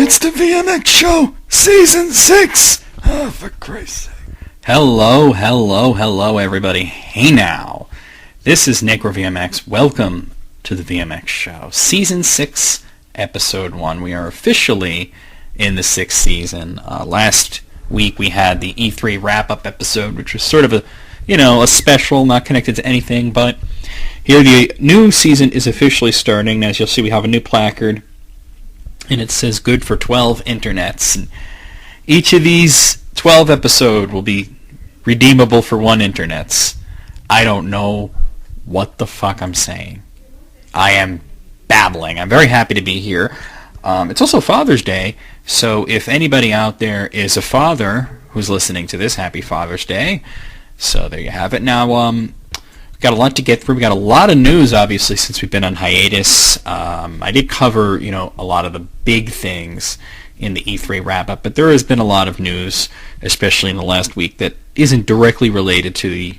It's the VMX show, season 6. Oh, for Christ's sake. Hello, everybody. Hey now. This is NecroVMX. Welcome to the VMX show. Season 6, episode 1. We are officially in the 6th season. Last week we had the E3 wrap-up episode, which was sort of a special, not connected to anything, but here the new season is officially starting. As you'll see, we have a new placard, and it says good for 12 internets. And each of these 12 episodes will be redeemable for 1 internets. I don't know what the fuck I'm saying. I am babbling. I'm very happy to be here. It's also Father's Day, so if anybody out there is a father who's listening to this, happy Father's Day. So there you have it. Now, we've got a lot to get through. We've got a lot of news, obviously, since we've been on hiatus. I did cover, a lot of the big things in the E3 wrap-up, but there has been a lot of news, especially in the last week, that isn't directly related to the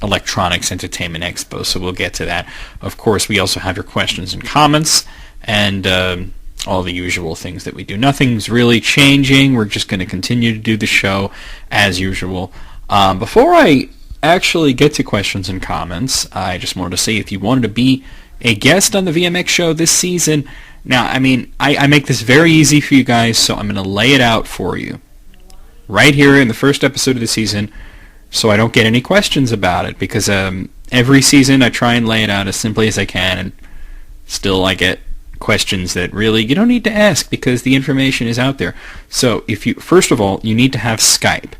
Electronics Entertainment Expo, so we'll get to that. Of course, we also have your questions and comments, and all the usual things that we do. Nothing's really changing. We're just going to continue to do the show as usual. Before I actually get to questions and comments, I just wanted to say if you wanted to be a guest on the VMX show this season, now, I make this very easy for you guys, so I'm going to lay it out for you right here in the first episode of the season so I don't get any questions about it, because every season I try and lay it out as simply as I can, and still I get questions that really you don't need to ask because the information is out there. So first of all, you need to have Skype,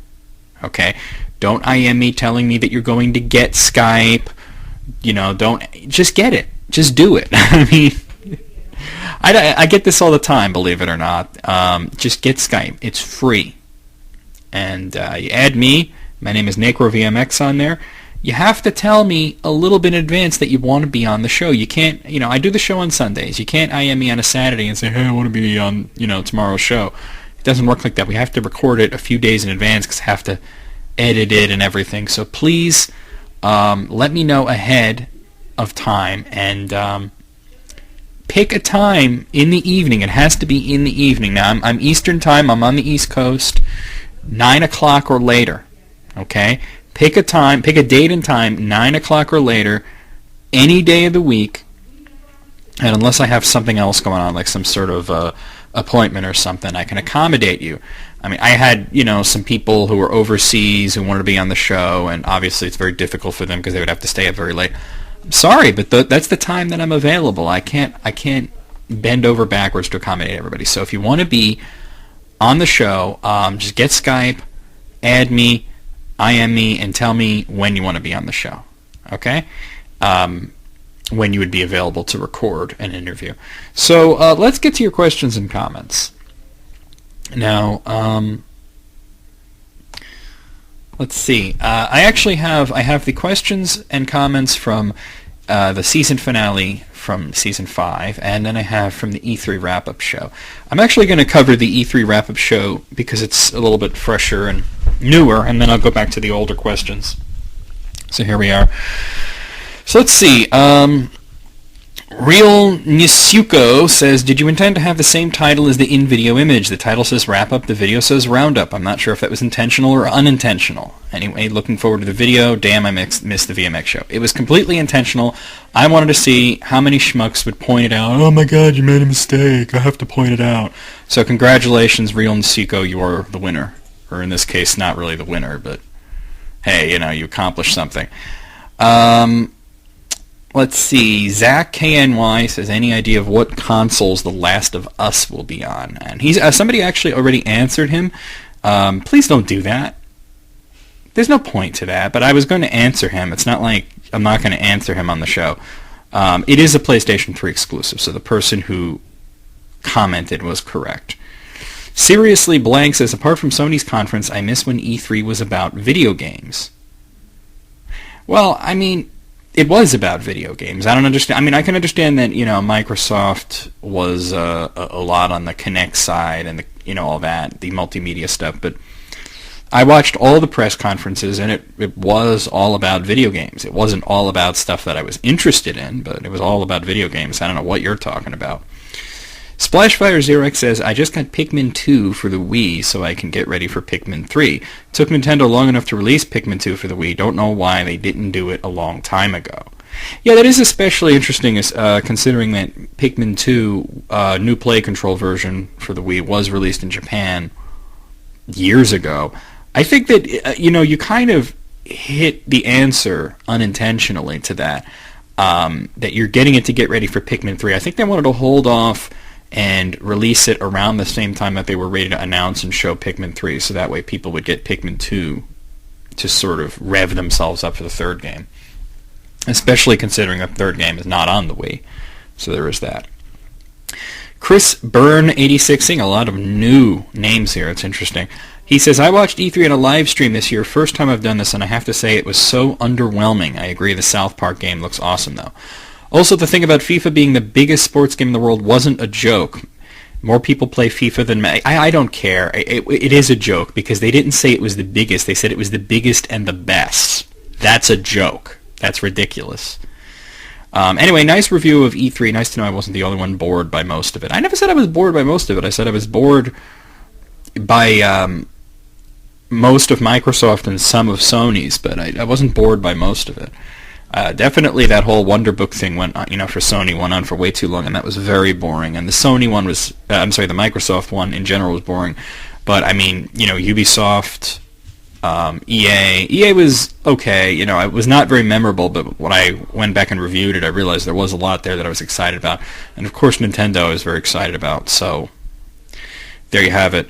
okay? Don't IM me telling me that you're going to get Skype. Just get it. Just do it. I get this all the time, believe it or not. Just get Skype. It's free. And you add me. My name is NecroVMX on there. You have to tell me a little bit in advance that you want to be on the show. You can't, I do the show on Sundays. You can't IM me on a Saturday and say, hey, I want to be on, tomorrow's show. It doesn't work like that. We have to record it a few days in advance because I have to edit it and everything. So please let me know ahead of time and pick a time in the evening. It has to be in the evening. Now, I'm Eastern time. I'm on the East Coast. 9 o'clock or later. Okay? Pick a time, pick a date and time, 9 o'clock or later, any day of the week, and unless I have something else going on, like some sort of appointment or something, I can accommodate you. I had, some people who were overseas who wanted to be on the show, and obviously it's very difficult for them because they would have to stay up very late. I'm sorry, but that's the time that I'm available. I can't bend over backwards to accommodate everybody. So if you want to be on the show, just get Skype, add me, IM me, and tell me when you want to be on the show, okay? When you would be available to record an interview. So let's get to your questions and comments. Now, let's see. I have the questions and comments from the season finale from season 5, and then I have from the E3 wrap-up show. I'm actually going to cover the E3 wrap-up show because it's a little bit fresher and newer, and then I'll go back to the older questions. So here we are. So let's see. Real Nisuko says, did you intend to have the same title as the in-video image? The title says wrap-up, the video says roundup. I'm not sure if that was intentional or unintentional. Anyway, looking forward to the video. Damn, I missed the VMX show. It was completely intentional. I wanted to see how many schmucks would point it out. Oh my god, you made a mistake. I have to point it out. So congratulations, Real Nisuko, you are the winner. Or in this case, not really the winner, but hey, you accomplished something. Let's see. Zach KNY says, any idea of what consoles The Last of Us will be on? And he's somebody actually already answered him. Please don't do that. There's no point to that, but I was going to answer him. It's not like I'm not going to answer him on the show. It is a PlayStation 3 exclusive, so the person who commented was correct. Seriously Blank says, apart from Sony's conference, I miss when E3 was about video games. Well, it was about video games. I don't understand. I can understand that, Microsoft was a lot on the Kinect side and all that, the multimedia stuff, but I watched all the press conferences, and it was all about video games. It wasn't all about stuff that I was interested in, but it was all about video games. I don't know what you're talking about. Splashfire0x says, I just got Pikmin 2 for the Wii so I can get ready for Pikmin 3. Took Nintendo long enough to release Pikmin 2 for the Wii. Don't know why they didn't do it a long time ago. Yeah, that is especially interesting considering that Pikmin 2 new play control version for the Wii was released in Japan years ago. I think that, you kind of hit the answer unintentionally to that, that you're getting it to get ready for Pikmin 3. I think they wanted to hold off and release it around the same time that they were ready to announce and show Pikmin 3, so that way people would get Pikmin 2 to sort of rev themselves up for the third game. Especially considering the third game is not on the Wii. So there is that. Chris Byrne 86, seeing a lot of new names here. It's interesting. He says, I watched E3 on a live stream this year. First time I've done this, and I have to say it was so underwhelming. I agree the South Park game looks awesome, though. Also, the thing about FIFA being the biggest sports game in the world wasn't a joke. More people play FIFA than me. I don't care. It is a joke, because they didn't say it was the biggest. They said it was the biggest and the best. That's a joke. That's ridiculous. Anyway, nice review of E3. Nice to know I wasn't the only one bored by most of it. I never said I was bored by most of it. I said I was bored by most of Microsoft and some of Sony's, but I wasn't bored by most of it. Definitely that whole Wonderbook thing went on, for Sony went on for way too long, and that was very boring. And the Sony one was, the Microsoft one in general was boring. But, Ubisoft, EA was okay. It was not very memorable, but when I went back and reviewed it, I realized there was a lot there that I was excited about. And, of course, Nintendo I was very excited about, so there you have it.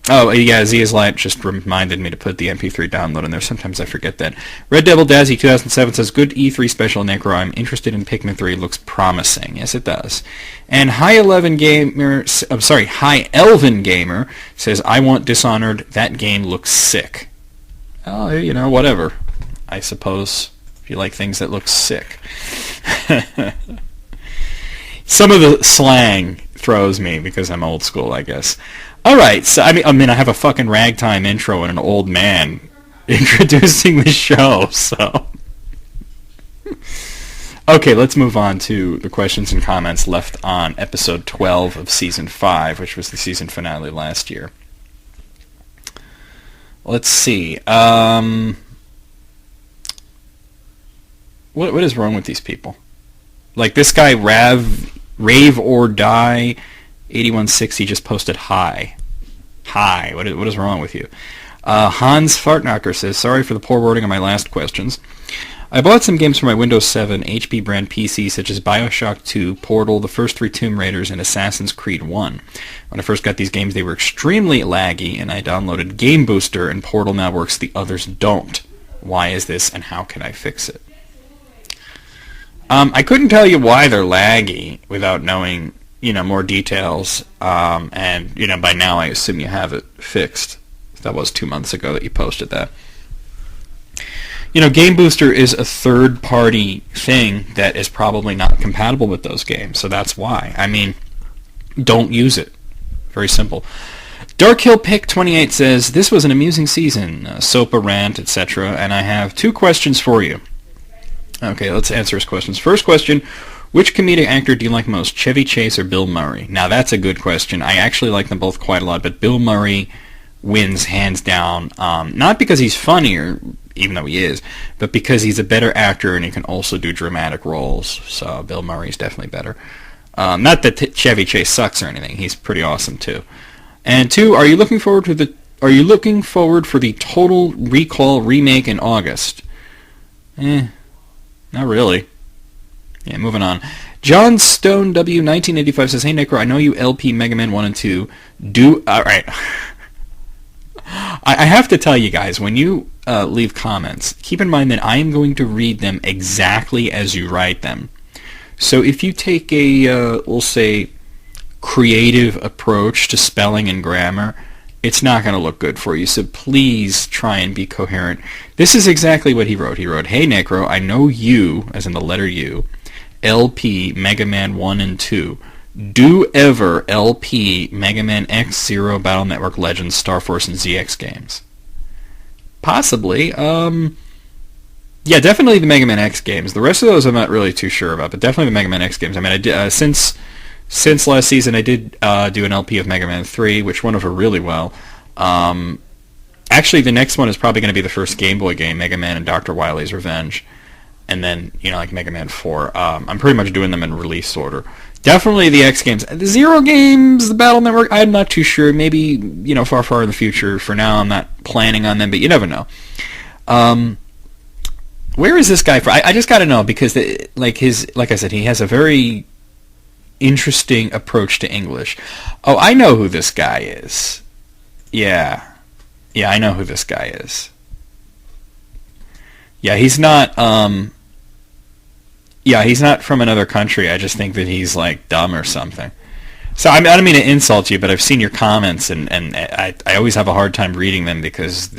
Zia's Light just reminded me to put the MP3 download in there. Sometimes I forget that. Red Devil Dazzy 2007 says, good E3 special, Necro. I'm interested in Pikmin 3. It looks promising. Yes, it does. And High Elven Gamer says, I want Dishonored. That game looks sick. Oh, whatever. I suppose if you like things that look sick. Some of the slang throws me because I'm old school, I guess. All right, so I have a fucking ragtime intro and an old man introducing the show, so okay, let's move on to the questions and comments left on episode 12 of season 5, which was the season finale last year. Let's see. What is wrong with these people? Like this guy Rave or Die 8160 just posted hi. What is wrong with you? Hans Fartknocker says, sorry for the poor wording on my last questions. I bought some games for my Windows 7 HP brand PC such as Bioshock 2, Portal, the first 3 Tomb Raiders, and Assassin's Creed 1. When I first got these games, they were extremely laggy, and I downloaded Game Booster, and Portal now works, the others don't. Why is this, and how can I fix it? I couldn't tell you why they're laggy without knowing, more details. And, by now I assume you have it fixed. That was 2 months ago that you posted that. Game Booster is a third-party thing that is probably not compatible with those games, so that's why. Don't use it. Very simple. Dark Hill Pick 28 says, this was an amusing season, SOPA rant, etc., and I have 2 questions for you. Okay, let's answer his questions. First question, which comedic actor do you like most, Chevy Chase or Bill Murray? Now, that's a good question. I actually like them both quite a lot, but Bill Murray wins hands down, not because he's funnier, even though he is, but because he's a better actor and he can also do dramatic roles. So Bill Murray's definitely better. Not that Chevy Chase sucks or anything. He's pretty awesome, too. And 2, are you looking forward for the Total Recall remake in August? Not really. Yeah, moving on. John Stone W 1985 says, hey Necro, I know you LP Mega Man 1 and 2 do... Alright. I have to tell you guys, when you leave comments, keep in mind that I am going to read them exactly as you write them. So if you take a, we'll say, creative approach to spelling and grammar, it's not going to look good for you, so please try and be coherent. This is exactly what he wrote. He wrote, hey Necro, I know you, as in the letter U, LP Mega Man 1 and 2. Do ever LP Mega Man X, Zero, Battle Network Legends, Star Force, and ZX games? Possibly. Yeah, definitely the Mega Man X games. The rest of those I'm not really too sure about, but definitely the Mega Man X games. I did, since Since last season, I did do an LP of Mega Man 3, which went over really well. Actually, the next one is probably going to be the first Game Boy game, Mega Man and Dr. Wily's Revenge. And then, like Mega Man 4. I'm pretty much doing them in release order. Definitely the X games. The Zero games, the Battle Network, I'm not too sure. Maybe, far, far in the future. For now, I'm not planning on them, but you never know. Where is this guy from? I just got to know, because, like I said, he has a very interesting approach to English. Oh, I know who this guy is. Yeah, I know who this guy is. Yeah, he's not from another country. I just think that he's, like, dumb or something. So, I don't mean to insult you, but I've seen your comments, and I always have a hard time reading them because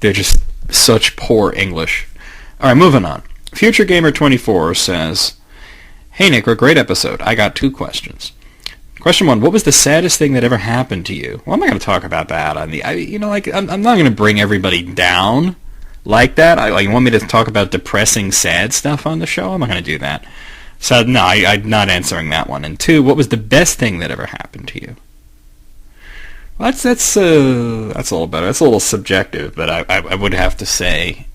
they're just such poor English. All right, moving on. Future Gamer 24 says, "Hey, Nick, a great episode. I got 2 questions. Question 1, what was the saddest thing that ever happened to you?" Well, I'm not going to talk about that on the... I'm not going to bring everybody down like that. You want me to talk about depressing, sad stuff on the show? I'm not going to do that. So, no, I'm not answering that one. And 2, what was the best thing that ever happened to you? Well, that's a little better. That's a little subjective, but I would have to say,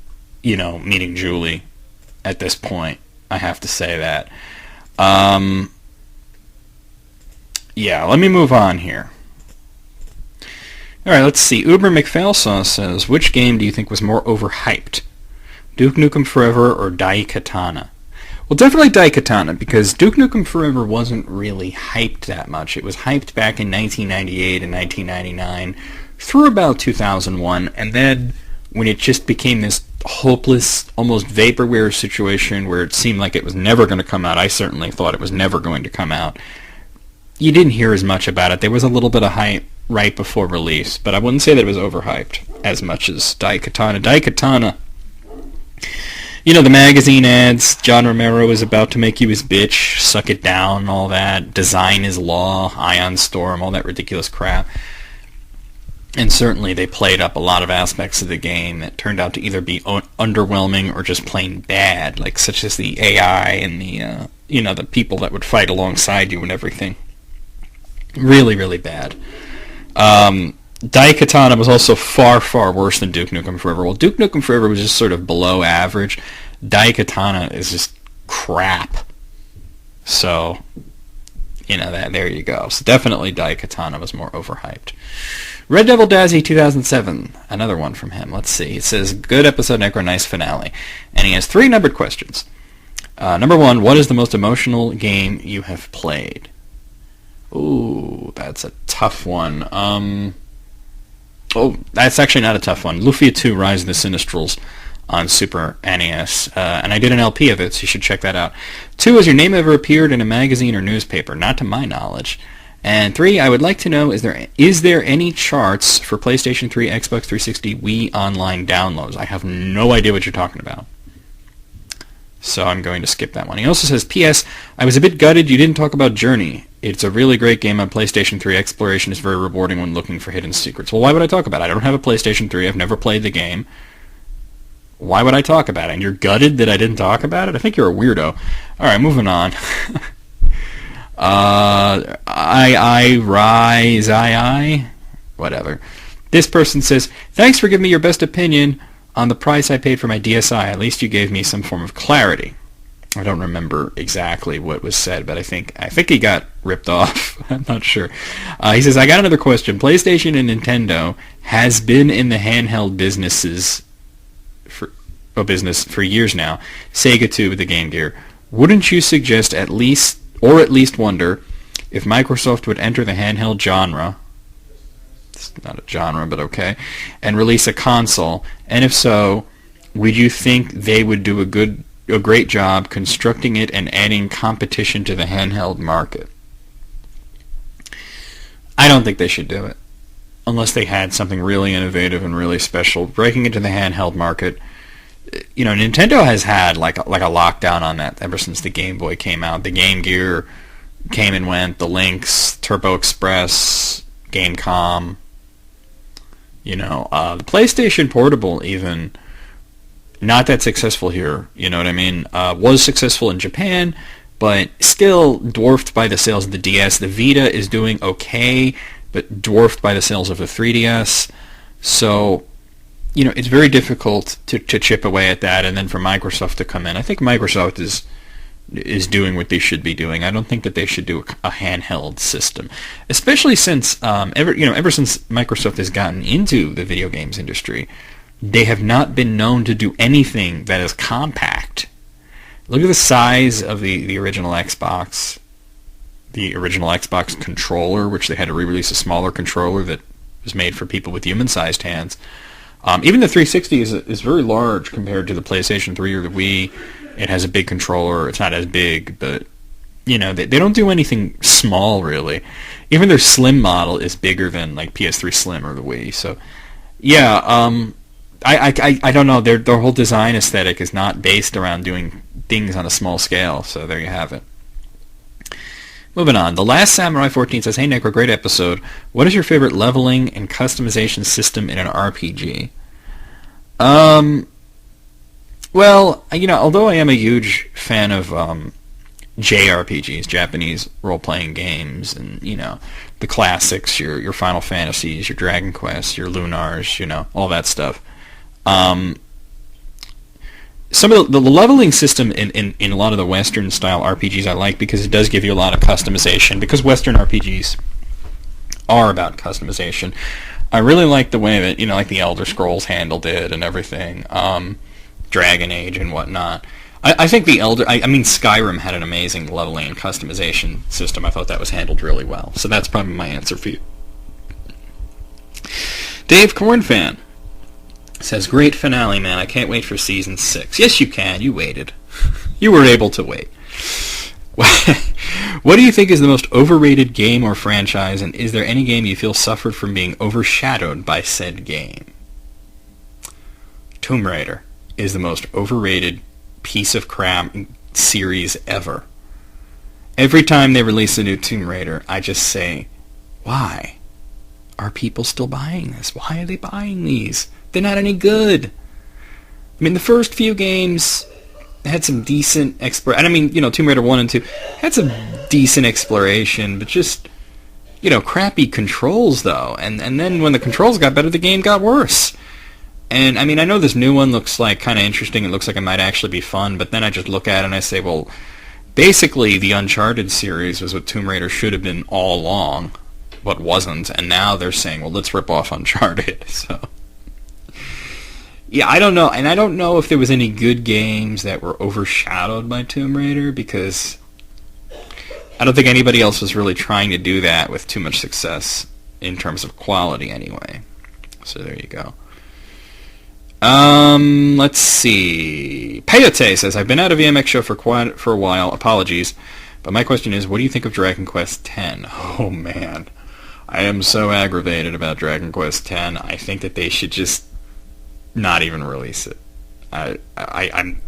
meeting Julie at this point, I have to say that. Yeah, let me move on here. All right, let's see. Uber McPhailsaw says, which game do you think was more overhyped? Duke Nukem Forever or Daikatana? Well, definitely Daikatana, because Duke Nukem Forever wasn't really hyped that much. It was hyped back in 1998 and 1999 through about 2001, and then when it just became this hopeless, almost vaporware situation where it seemed like it was never going to come out, I certainly thought it was never going to come out, you didn't hear as much about it. There was a little bit of hype right before release, but I wouldn't say that it was overhyped as much as Daikatana. Daikatana, the magazine ads, John Romero is about to make you his bitch, suck it down, all that, design is law, Ion Storm, all that ridiculous crap. And certainly they played up a lot of aspects of the game that turned out to either be underwhelming or just plain bad, like such as the AI and the, the people that would fight alongside you and everything. Really, really bad. Daikatana was also far, far worse than Duke Nukem Forever. Well, Duke Nukem Forever was just sort of below average. Daikatana is just crap. So, there you go. So definitely Daikatana was more overhyped. Red Devil Dazzy 2007, another one from him. Let's see. It says, good episode, Necro, nice finale. And he has 3 numbered questions. Number 1, what is the most emotional game you have played? Ooh, that's a tough one. That's actually not a tough one. Lufia 2, Rise of the Sinistrals on Super NES. And I did an LP of it, so you should check that out. 2, has your name ever appeared in a magazine or newspaper? Not to my knowledge. And 3, I would like to know, is there any charts for PlayStation 3, Xbox 360, Wii Online downloads? I have no idea what you're talking about. So I'm going to skip that one. He also says, P.S. I was a bit gutted you didn't talk about Journey. It's a really great game on PlayStation 3. Exploration is very rewarding when looking for hidden secrets. Well, why would I talk about it? I don't have a PlayStation 3. I've never played the game. Why would I talk about it? And you're gutted that I didn't talk about it? I think you're a weirdo. All right, moving on. Whatever. This person says, thanks for giving me your best opinion on the price I paid for my DSi. At least you gave me some form of clarity. I don't remember exactly what was said, but I think he got ripped off. I'm not sure. He says, I got another question. PlayStation and Nintendo has been in the handheld business for years now. Sega too with the Game Gear. Wouldn't you suggest at least wonder if Microsoft would enter the handheld genre? It's not a genre, but okay. And release a console. And if so, would you think they would do a great job constructing it and adding competition to the handheld market? I don't think they should do it. Unless they had something really innovative and really special. Breaking into the handheld market, Nintendo has had like a lockdown on that ever since the Game Boy came out. The Game Gear came and went. The Lynx, Turbo Express, Gamecom. The PlayStation Portable even, not that successful here, you know what I mean? Was successful in Japan, but still dwarfed by the sales of the DS. The Vita is doing okay, but dwarfed by the sales of the 3DS. So, it's very difficult to chip away at that, and then for Microsoft to come in. I think Microsoft is doing what they should be doing. I don't think that they should do a handheld system, especially since ever since Microsoft has gotten into the video games industry, they have not been known to do anything that is compact. Look at the size of the original Xbox. The original Xbox controller, which they had to re-release a smaller controller that was made for people with human-sized hands. Even the 360 is very large compared to the PlayStation 3 or the Wii. It has a big controller. It's not as big, but they don't do anything small really. Even their Slim model is bigger than like PS3 Slim or the Wii. So, yeah, I don't know. Their whole design aesthetic is not based around doing things on a small scale. So there you have it. Moving on. The Last Samurai 14 says, "Hey Necro, great episode. What is your favorite leveling and customization system in an RPG?" Well, although I am a huge fan of JRPGs, Japanese role-playing games, and the classics, your Final Fantasies, your Dragon Quests, your Lunars, all that stuff. Some of the leveling system in a lot of the Western-style RPGs I like because it does give you a lot of customization, because Western RPGs are about customization. I really like the way that, like the Elder Scrolls handled it and everything, Dragon Age and whatnot. I think Skyrim had an amazing leveling and customization system. I thought that was handled really well. So that's probably my answer for you. Dave Cornfan says, "Great finale, man. I can't wait for season 6. Yes, you can. You waited. You were able to wait. What do you think is the most overrated game or franchise, and is there any game you feel suffered from being overshadowed by said game?" Tomb Raider is the most overrated piece of crap series ever. Every time they release a new Tomb Raider, I just say, why are people still buying this? Why are they buying these? They're not any good. The first few games had some decent exploration. Tomb Raider 1 and 2 had some decent exploration, but just, crappy controls, though. And then when the controls got better, the game got worse. And, I know this new one looks like kind of interesting. It looks like it might actually be fun, but then I just look at it and I say, well, basically the Uncharted series was what Tomb Raider should have been all along, but wasn't. And now they're saying, well, let's rip off Uncharted. So, yeah, I don't know. And I don't know if there was any good games that were overshadowed by Tomb Raider, because I don't think anybody else was really trying to do that with too much success in terms of quality anyway. So there you go. Let's see. Peyote says, "I've been out of VMX show for a while. Apologies. But my question is, what do you think of Dragon Quest X?" Oh, man. I am so aggravated about Dragon Quest X. I think that they should just not even release it. I'm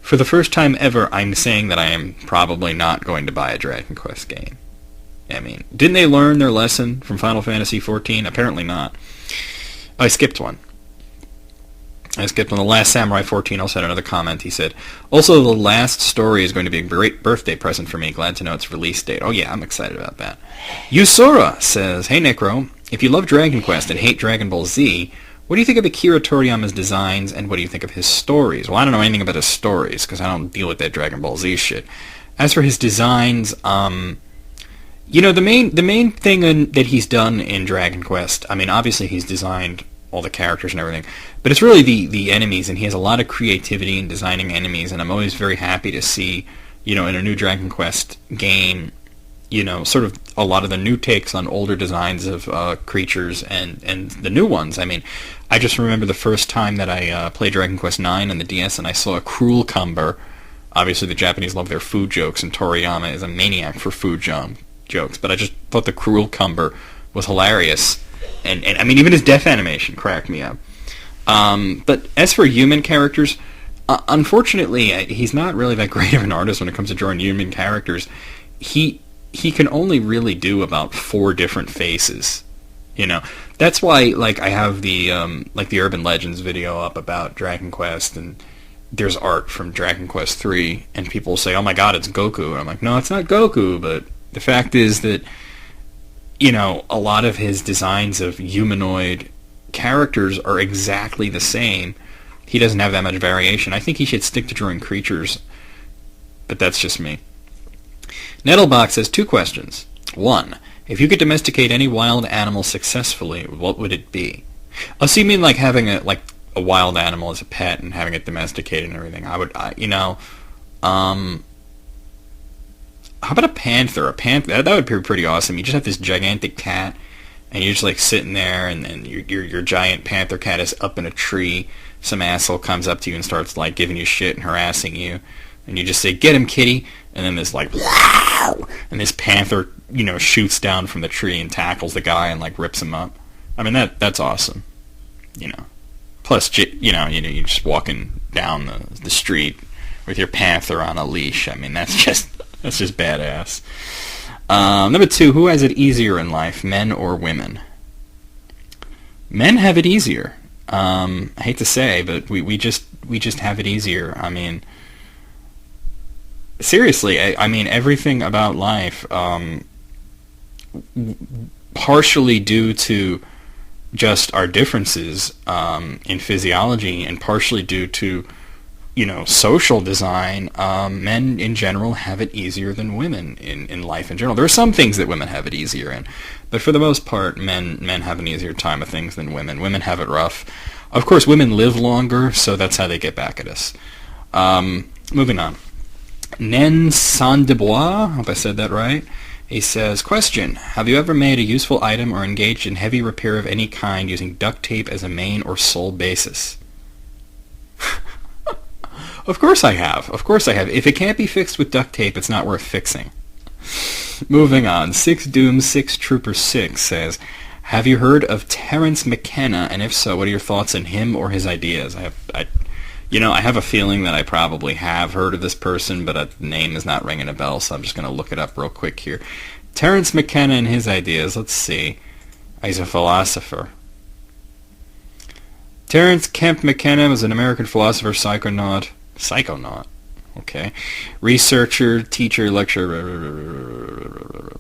for the first time ever, I'm saying that I am probably not going to buy a Dragon Quest game. Didn't they learn their lesson from Final Fantasy XIV? Apparently not. I skipped one. The Last Samurai 14 also had another comment. He said, "Also, the last story is going to be a great birthday present for me. Glad to know its release date." Oh yeah, I'm excited about that. Yusora says, "Hey Necro, if you love Dragon Quest and hate Dragon Ball Z, what do you think of Akira Toriyama's designs, and what do you think of his stories?" Well, I don't know anything about his stories, because I don't deal with that Dragon Ball Z shit. As for his designs, the main thing that he's done in Dragon Quest, obviously he's designed all the characters and everything, but it's really the enemies, and he has a lot of creativity in designing enemies, and I'm always very happy to see, in a new Dragon Quest game, sort of a lot of the new takes on older designs of creatures and the new ones. I just remember the first time that I played Dragon Quest IX on the DS, and I saw a Cruel Cumber. Obviously, the Japanese love their food jokes, and Toriyama is a maniac for food jokes, but I just thought the Cruel Cumber was hilarious. And even his death animation cracked me up. But as for human characters, unfortunately, he's not really that great of an artist when it comes to drawing human characters. He can only really do about 4 different faces. That's why, I have the the Urban Legends video up about Dragon Quest, and there's art from Dragon Quest 3, and people say, oh my god, it's Goku. And I'm like, no, it's not Goku, but the fact is that, a lot of his designs of humanoid characters are exactly the same. He doesn't have that much variation. I think he should stick to drawing creatures, but that's just me. Nettlebox has 2 questions. 1. If you could domesticate any wild animal successfully, what would it be? Oh, so you mean like having a wild animal as a pet and having it domesticated and everything? How about a panther? That would be pretty awesome. You just have this gigantic cat, and you're just sitting there, and your giant panther cat is up in a tree. Some asshole comes up to you and starts giving you shit and harassing you, and you just say, "Get him, kitty!" And then this wow, and this panther shoots down from the tree and tackles the guy and rips him up. I mean that's awesome. Plus you're just walking down the street with your panther on a leash. I mean that's just badass. Number 2, who has it easier in life, men or women? Men have it easier. I hate to say, but we just have it easier. I mean, seriously, I mean everything about life, partially due to just our differences in physiology, and partially due to social design. Men in general have it easier than women in life in general. There are some things that women have it easier in, but for the most part, men have an easier time of things than women. Women have it rough. Of course, women live longer, so that's how they get back at us. Moving on. Nen Sandebois, I hope I said that right. He says, question, have you ever made a useful item or engaged in heavy repair of any kind using duct tape as a main or sole basis? Of course I have. If it can't be fixed with duct tape, it's not worth fixing. Moving on. 6 Doom 6 Trooper 6 says, have you heard of Terence McKenna, and if so, what are your thoughts on him or his ideas? I have a feeling that I probably have heard of this person, but the name is not ringing a bell, so I'm just going to look it up real quick here. Terence McKenna and his ideas. Let's see. He's a philosopher. Terence Kemp McKenna was an American philosopher, psychonaut. Okay. Researcher, teacher, lecturer.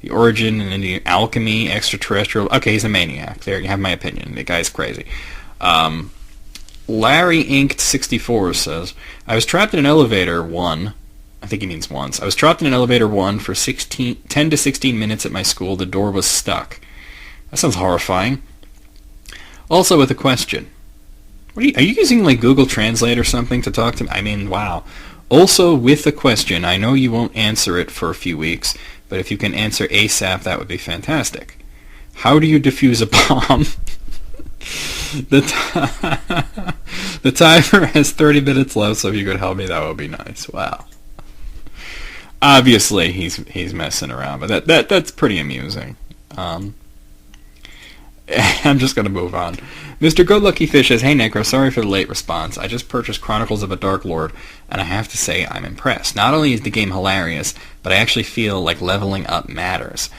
The origin and Indian alchemy, extraterrestrial. Okay, he's a maniac. There, you have my opinion. The guy's crazy. Larry Inked 64 says, I was trapped in an elevator I think he means once. I was trapped in an elevator for 10 to 16 minutes at my school. The door was stuck. That sounds horrifying. Also with a question. Are you using Google Translate or something to talk to me? I mean, wow. Also with a question. I know you won't answer it for a few weeks, but if you can answer ASAP, that would be fantastic. How do you defuse a bomb? The timer has 30 minutes left, so if you could help me, that would be nice. Wow. Obviously, he's messing around, but that's pretty amusing. I'm just going to move on. Mr. Good Lucky Fish says, hey, Necro, sorry for the late response. I just purchased Chronicles of a Dark Lord, and I have to say I'm impressed. Not only is the game hilarious, but I actually feel like leveling up matters.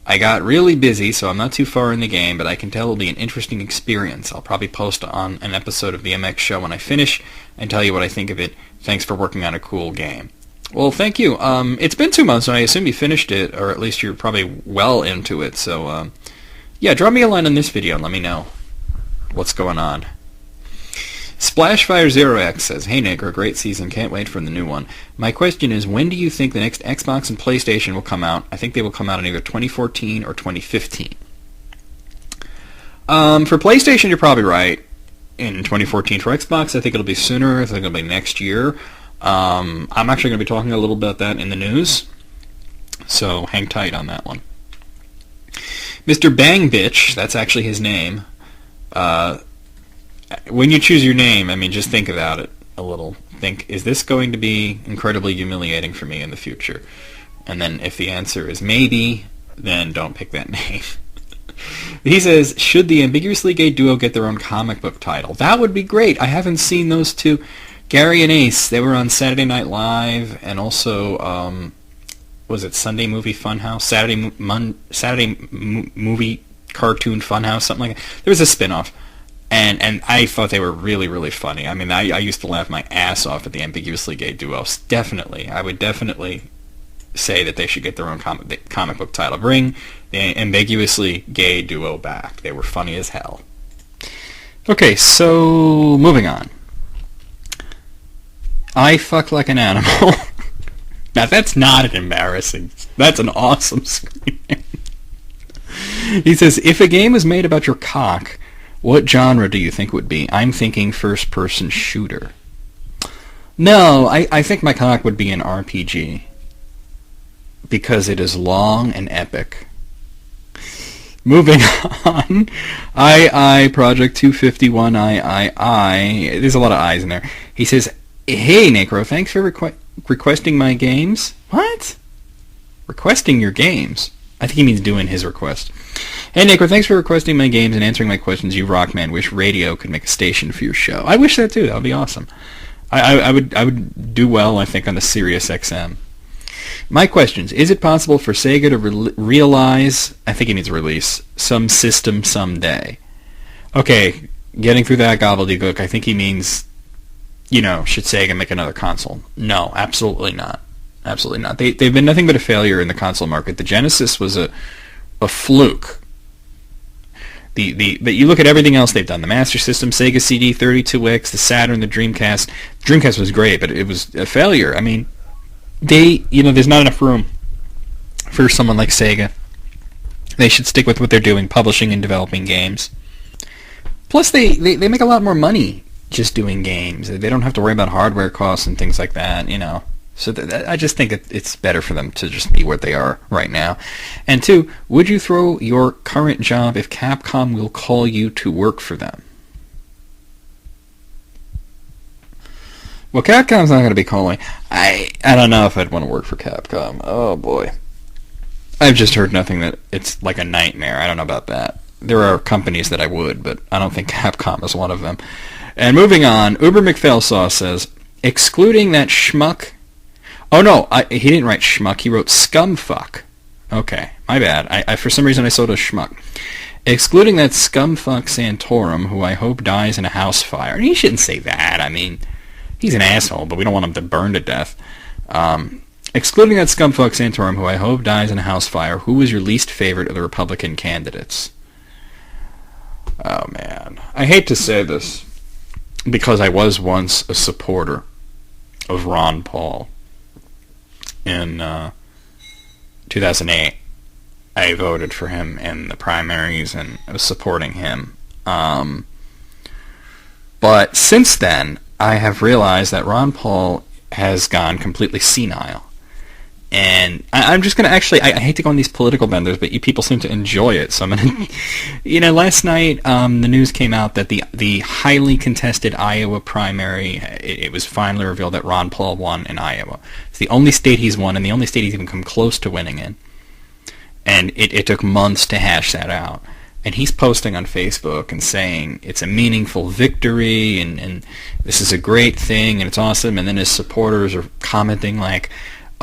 I got really busy, so I'm not too far in the game, but I can tell it'll be an interesting experience. I'll probably post on an episode of VMX Show when I finish and tell you what I think of it. Thanks for working on a cool game. Well, thank you. It's been 2 months, and I assume you finished it, or at least you're probably well into it. So, yeah, drop me a line on this video and let me know what's going on. Splashfire0x says, hey, Negro, great season. Can't wait for the new one. My question is, when do you think the next Xbox and PlayStation will come out? I think they will come out in either 2014 or 2015. For PlayStation, you're probably right. In 2014. For Xbox, I think it'll be sooner. I think it'll be next year. I'm actually going to be talking a little about that in the news. So hang tight on that one. Mr. Bang Bitch, that's actually his name. When you choose your name, I mean, just think about it a little. Think, is this going to be incredibly humiliating for me in the future? And then if the answer is maybe, then don't pick that name. He says, should the ambiguously gay duo get their own comic book title? That would be great. I haven't seen those two. Gary and Ace, they were on Saturday Night Live, and also, was it Sunday Movie Funhouse? Saturday Movie Cartoon Funhouse, something like that. There was a spin-off. And I thought they were really, really funny. I mean, I used to laugh my ass off at the ambiguously gay duos. Definitely. I would definitely say that they should get their own comic book title. Bring the ambiguously gay duo back. They were funny as hell. Okay, so moving on. I fuck like an animal. Now that's not an embarrassing. That's an awesome scream. He says, if a game was made about your cock, what genre do you think it would be? I'm thinking first-person shooter. No, I think my cock would be an RPG. Because it is long and epic. Moving on. I Project 251 I. There's a lot of I's in there. He says, hey, Necro, thanks for requesting my games. What? Requesting your games? I think he means doing his request. Hey, Necro, thanks for requesting my games and answering my questions. You rock, man. Wish radio could make a station for your show. I wish that, too. That would be awesome. I would do well, I think, on the Sirius XM. My questions. Is it possible for Sega to realize, I think he means release, some system someday? Okay, getting through that gobbledygook, I think he means, should Sega make another console? No, absolutely not. Absolutely not. They've been nothing but a failure in the console market. The Genesis was a fluke. But you look at everything else they've done. The Master System, Sega CD, 32X, the Saturn, the Dreamcast. Dreamcast was great, but it was a failure. I mean, there's not enough room for someone like Sega. They should stick with what they're doing, publishing and developing games. Plus, they make a lot more money just doing games. They don't have to worry about hardware costs and things like that, So I just think it's better for them to just be what they are right now. And two, would you throw your current job if Capcom will call you to work for them? Well, Capcom's not going to be calling. I don't know if I'd want to work for Capcom. Oh, boy. I've just heard nothing that it's like a nightmare. I don't know about that. There are companies that I would, but I don't think Capcom is one of them. And moving on, Uber McPhailsaw says, excluding that schmuck... Oh, no, he didn't write schmuck. He wrote scumfuck. Okay, my bad. I for some reason I saw it as schmuck. Excluding that scumfuck Santorum, who I hope dies in a house fire. And he shouldn't say that. I mean, he's an asshole, but we don't want him to burn to death. Excluding that scumfuck Santorum, who I hope dies in a house fire, who was your least favorite of the Republican candidates? Oh, man. I hate to say this, because I was once a supporter of Ron Paul. In 2008, I voted for him in the primaries, and I was supporting him. But since then, I have realized that Ron Paul has gone completely senile. And I'm just going to actually, I hate to go on these political benders, but you people seem to enjoy it. So I'm going to, last night the news came out that the highly contested Iowa primary, it was finally revealed that Ron Paul won in Iowa. It's the only state he's won, and the only state he's even come close to winning in. And it took months to hash that out. And he's posting on Facebook and saying it's a meaningful victory, and this is a great thing, and it's awesome. And then his supporters are commenting like,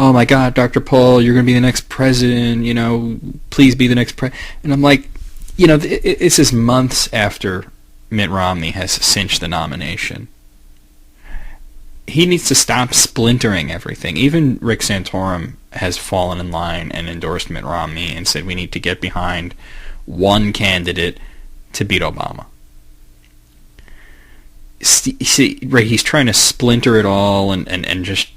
oh my God, Dr. Paul, you're going to be the next president, please be the next president. And I'm like, this is months after Mitt Romney has cinched the nomination. He needs to stop splintering everything. Even Rick Santorum has fallen in line and endorsed Mitt Romney and said we need to get behind one candidate to beat Obama. See, right, he's trying to splinter it all and just,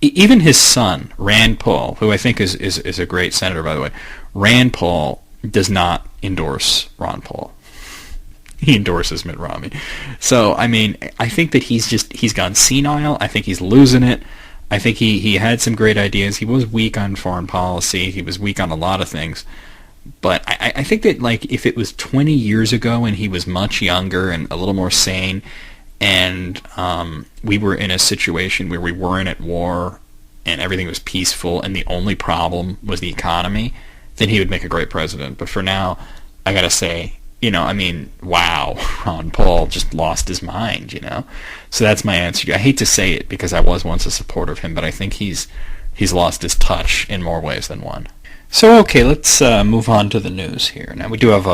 even his son, Rand Paul, who I think is a great senator, by the way, Rand Paul does not endorse Ron Paul. He endorses Mitt Romney. So, I mean, I think that he's gone senile. I think he's losing it. I think he had some great ideas. He was weak on foreign policy. He was weak on a lot of things. But I think that, like, if it was 20 years ago and he was much younger and a little more sane, and we were in a situation where we weren't at war and everything was peaceful and the only problem was the economy, then he would make a great president. But for now, I gotta say, wow, Ron Paul just lost his mind, So that's my answer. I hate to say it because I was once a supporter of him, but I think he's lost his touch in more ways than one. So, okay, let's move on to the news here. Now, we do have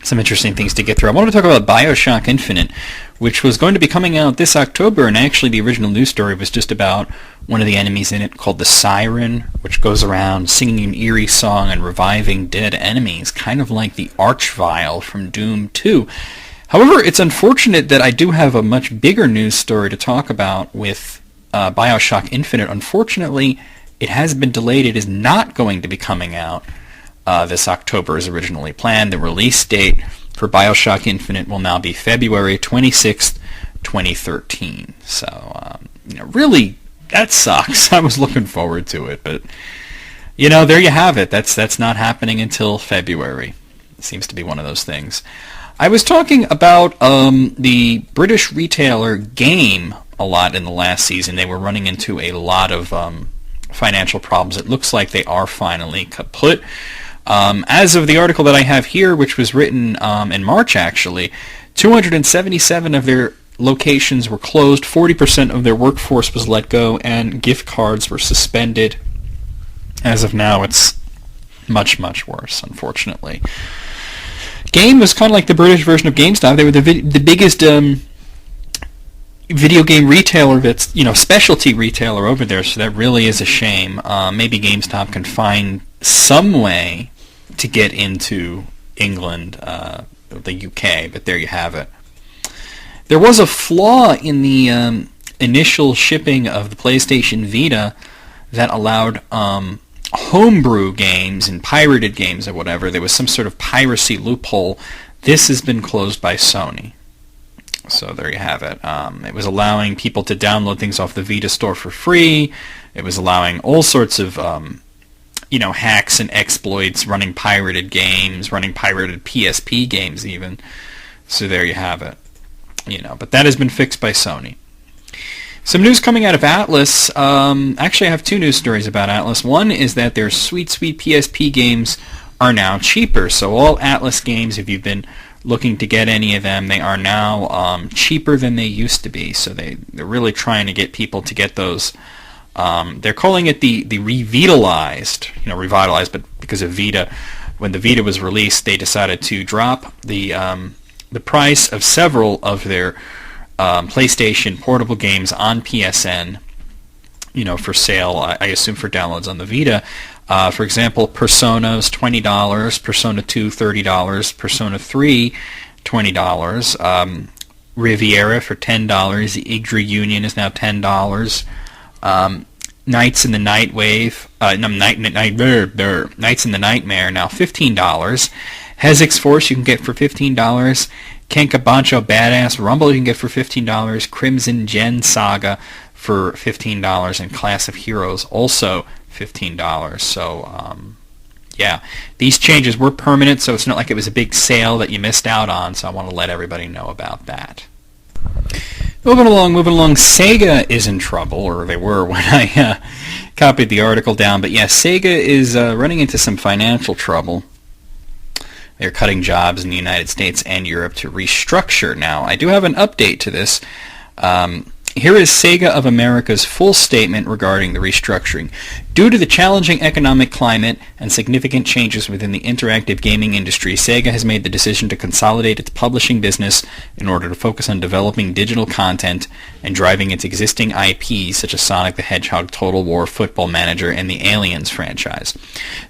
some interesting things to get through. I wanted to talk about BioShock Infinite, which was going to be coming out this October, and actually the original news story was just about one of the enemies in it called the Siren, which goes around singing an eerie song and reviving dead enemies, kind of like the Archvile from Doom 2. However, it's unfortunate that I do have a much bigger news story to talk about with BioShock Infinite. Unfortunately, it has been delayed. It is not going to be coming out this October as originally planned. The release date for BioShock Infinite will now be February 26th, 2013. So, really, that sucks. I was looking forward to it, but, there you have it. That's not happening until February. It seems to be one of those things. I was talking about the British retailer Game a lot in the last season. They were running into a lot of financial problems. It looks like they are finally kaput. As of the article that I have here, which was written in March actually, 277 of their locations were closed, 40% of their workforce was let go, and gift cards were suspended. As of now, it's much, much worse, unfortunately. Game was kind of like the British version of GameStop. They were the biggest video game retailer that's, specialty retailer over there, so that really is a shame. Maybe GameStop can find some way to get into England, the UK, but there you have it. There was a flaw in the initial shipping of the PlayStation Vita that allowed homebrew games and pirated games or whatever. There was some sort of piracy loophole. This has been closed by Sony. So there you have it. It was allowing people to download things off the Vita store for free. It was allowing all sorts of hacks and exploits, running pirated games, running pirated PSP games even. So there you have it. But that has been fixed by Sony. Some news coming out of Atlas. Actually, I have two news stories about Atlas. One is that their sweet, sweet PSP games are now cheaper. So all Atlas games, if you've been looking to get any of them, they are now cheaper than they used to be. So they're really trying to get people to get those. They're calling it the revitalized, but because of Vita, when the Vita was released, they decided to drop the price of several of their PlayStation portable games on PSN, for sale, I assume for downloads on the Vita. For example, Persona's $20, Persona 2 $30, Persona 3 $20, Riviera for $10, Igdra Union is now $10, Nights in the Nightmare now $15, Hezix Force you can get for $15, Kenka Bancho Badass Rumble you can get for $15, Crimson Gen Saga for $15, and Class of Heroes also $15. So, these changes were permanent, so it's not like it was a big sale that you missed out on, so I want to let everybody know about that. Moving along, Sega is in trouble, or they were when I copied the article down, but Sega is running into some financial trouble. They're cutting jobs in the United States and Europe to restructure. Now, I do have an update to this. Here is Sega of America's full statement regarding the restructuring. Due to the challenging economic climate and significant changes within the interactive gaming industry, Sega has made the decision to consolidate its publishing business in order to focus on developing digital content and driving its existing IPs such as Sonic the Hedgehog, Total War, Football Manager, and the Aliens franchise.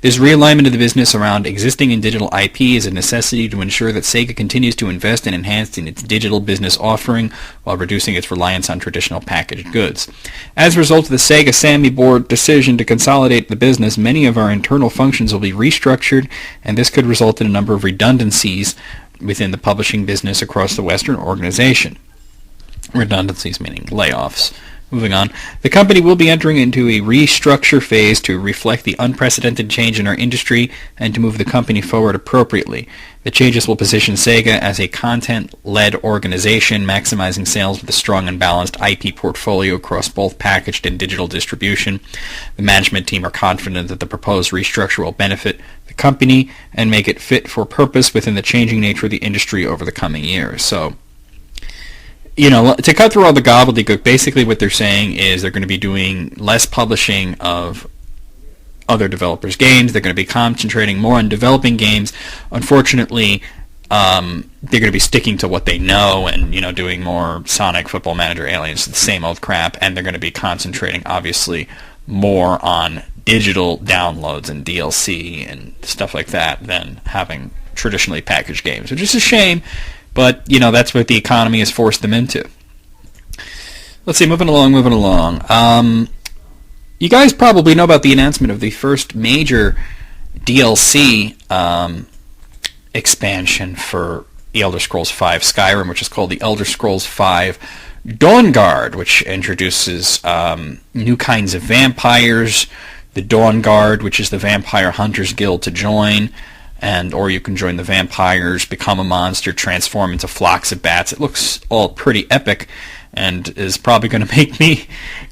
This realignment of the business around existing and digital IP is a necessity to ensure that Sega continues to invest in enhancing its digital business offering while reducing its reliance on traditional packaged goods. As a result of the Sega Sammy Board decision to consolidate the business, many of our internal functions will be restructured, and this could result in a number of redundancies within the publishing business across the Western organization. Redundancies meaning layoffs. Moving on, the company will be entering into a restructure phase to reflect the unprecedented change in our industry and to move the company forward appropriately. The changes will position Sega as a content-led organization, maximizing sales with a strong and balanced IP portfolio across both packaged and digital distribution. The management team are confident that the proposed restructure will benefit the company and make it fit for purpose within the changing nature of the industry over the coming years. So, to cut through all the gobbledygook, basically what they're saying is they're going to be doing less publishing of other developers' games. They're going to be concentrating more on developing games. Unfortunately, they're going to be sticking to what they know and, doing more Sonic, Football Manager, Aliens, the same old crap, and they're going to be concentrating, obviously, more on digital downloads and DLC and stuff like that than having traditionally packaged games, which is a shame, but, that's what the economy has forced them into. Let's see, moving along. You guys probably know about the announcement of the first major DLC expansion for The Elder Scrolls V Skyrim, which is called The Elder Scrolls V Dawnguard, which introduces new kinds of vampires, the Dawnguard, which is the Vampire Hunters Guild to join, or you can join the vampires, become a monster, transform into flocks of bats. It looks all pretty epic, and is probably going to make me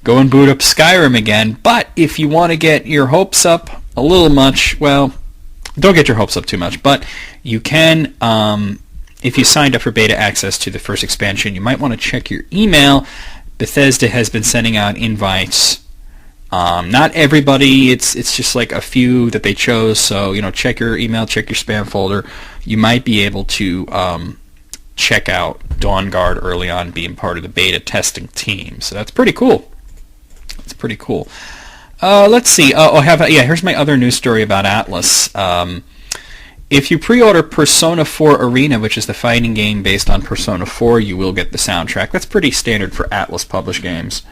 go and boot up Skyrim again. But if you want to get your hopes up a little much, well, don't get your hopes up too much. But you can, if you signed up for beta access to the first expansion, you might want to check your email. Bethesda has been sending out invites. Not everybody, it's just like a few that they chose. So, check your email, check your spam folder. You might be able to check out Dawnguard early on, being part of the beta testing team. So that's pretty cool. Let's see. Here's my other news story about Atlas. If you pre-order Persona 4 Arena, which is the fighting game based on Persona 4, you will get the soundtrack. That's pretty standard for Atlas published games.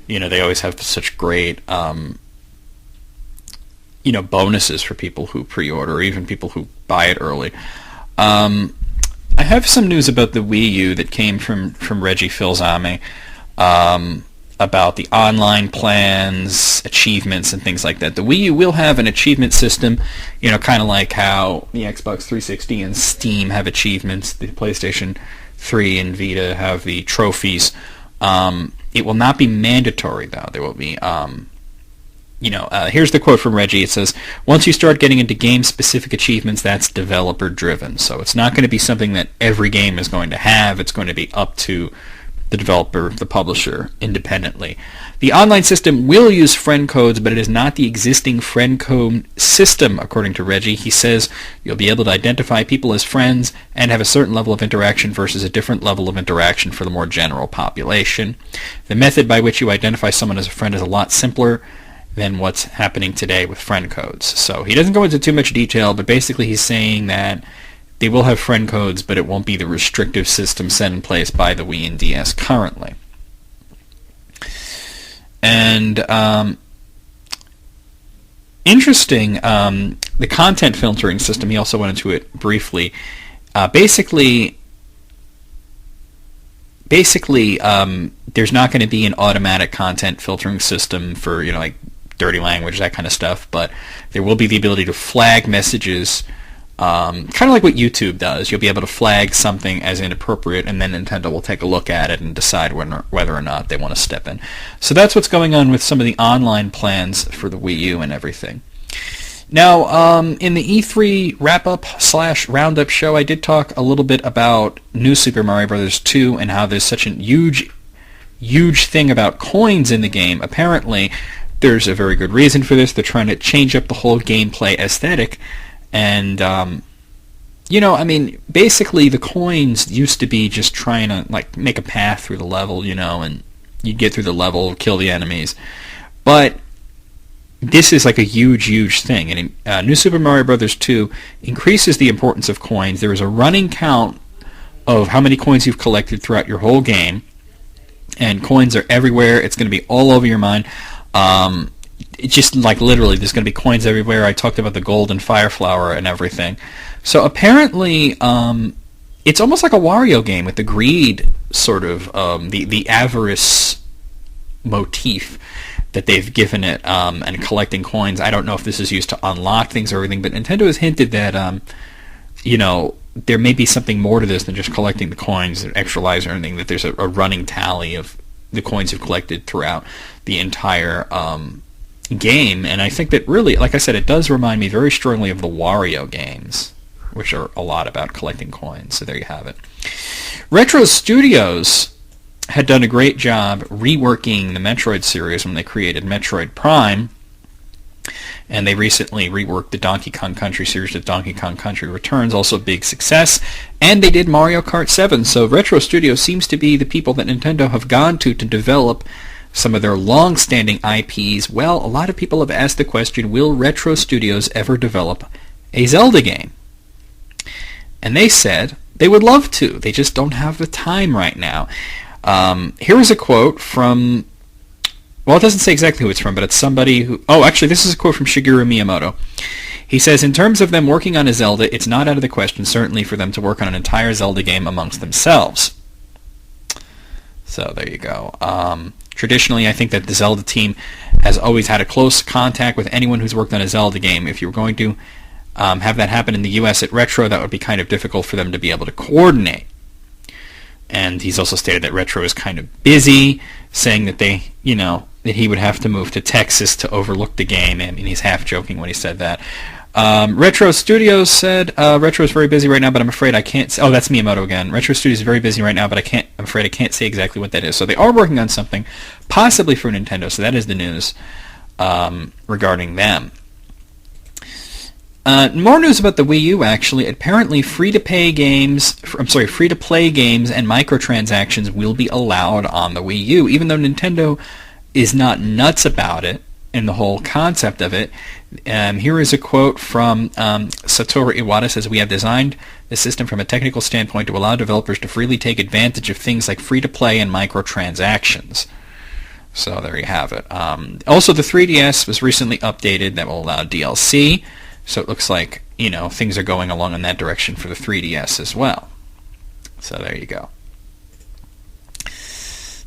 They always have such great, bonuses for people who pre-order, or even people who buy it early. I have some news about the Wii U that came from Reggie Fils-Aimé, about the online plans, achievements, and things like that. The Wii U will have an achievement system, kind of like how the Xbox 360 and Steam have achievements. The PlayStation 3 and Vita have the trophies. It will not be mandatory, though. There will be, here's the quote from Reggie. It says, once you start getting into game-specific achievements, that's developer-driven. So it's not going to be something that every game is going to have. It's going to be up to the developer, the publisher, independently. The online system will use friend codes, but it is not the existing friend code system, according to Reggie. He says you'll be able to identify people as friends and have a certain level of interaction versus a different level of interaction for the more general population. The method by which you identify someone as a friend is a lot simpler than what's happening today with friend codes. So he doesn't go into too much detail, but basically he's saying that they will have friend codes, but it won't be the restrictive system set in place by the Wii and DS currently. And interesting, the content filtering system, he also went into it briefly. Basically, there's not going to be an automatic content filtering system for, like dirty language, that kind of stuff, but there will be the ability to flag messages, kind of like what YouTube does. You'll be able to flag something as inappropriate, and then Nintendo will take a look at it and decide whether or not they want to step in. So that's what's going on with some of the online plans for the Wii U and everything. Now, in the E3 wrap-up/roundup show, I did talk a little bit about New Super Mario Bros. 2 and how there's such a huge thing about coins in the game. Apparently, there's a very good reason for this. They're trying to change up the whole gameplay aesthetic. And, basically the coins used to be just trying to, make a path through the level, and you'd get through the level, kill the enemies. But this is a huge thing. And New Super Mario Bros. 2 increases the importance of coins. There is a running count of how many coins you've collected throughout your whole game. And coins are everywhere. It's going to be all over your mind. It's just literally there's going to be coins everywhere. I talked about the gold and fire flower and everything. So apparently it's almost like a Wario game with the greed sort of, the avarice motif that they've given it, and collecting coins. I don't know if this is used to unlock things or everything, but Nintendo has hinted that there may be something more to this than just collecting the coins and extra lives or anything, that there's a running tally of the coins you've collected throughout the entire game. And I think that really, like I said, it does remind me very strongly of the Wario games, which are a lot about collecting coins. So there you have it. Retro Studios had done a great job reworking the Metroid series when they created Metroid Prime. and they recently reworked the Donkey Kong Country series to Donkey Kong Country Returns, also a big success, and they did Mario Kart 7, so Retro Studios seems to be the people that Nintendo have gone to develop some of their long-standing IPs. Well, a lot of people have asked the question, will Retro Studios ever develop a Zelda game? And they said they would love to. They just don't have the time right now. Here is a quote from, well, it doesn't say exactly who it's from, but it's somebody who, oh, actually, this is a quote from Shigeru Miyamoto. He says, in terms of them working on a Zelda, it's not out of the question, certainly, for them to work on an entire Zelda game amongst themselves. So there you go. Traditionally, I think that the Zelda team has always had a close contact with anyone who's worked on a Zelda game. If you were going to have that happen in the U.S. at Retro, that would be kind of difficult for them to be able to coordinate. And he's also stated that Retro is kind of busy, saying that they, that he would have to move to Texas to overlook the game. I mean, he's half joking when he said that. Retro Studios said, Retro is very busy right now, but I'm afraid I can't say, oh, that's Miyamoto again. Retro Studios is very busy right now, but I'm afraid I can't say exactly what that is. So they are working on something, possibly for Nintendo, so that is the news regarding them. More news about the Wii U, actually. Apparently, free-to-play games and microtransactions will be allowed on the Wii U, even though Nintendo is not nuts about it and the whole concept of it. Here is a quote from Satoru Iwata. Says, "We have designed the system from a technical standpoint to allow developers to freely take advantage of things like free-to-play and microtransactions." So there you have it. Also, the 3DS was recently updated. That will allow DLC. So it looks like, things are going along in that direction for the 3DS as well. So there you go.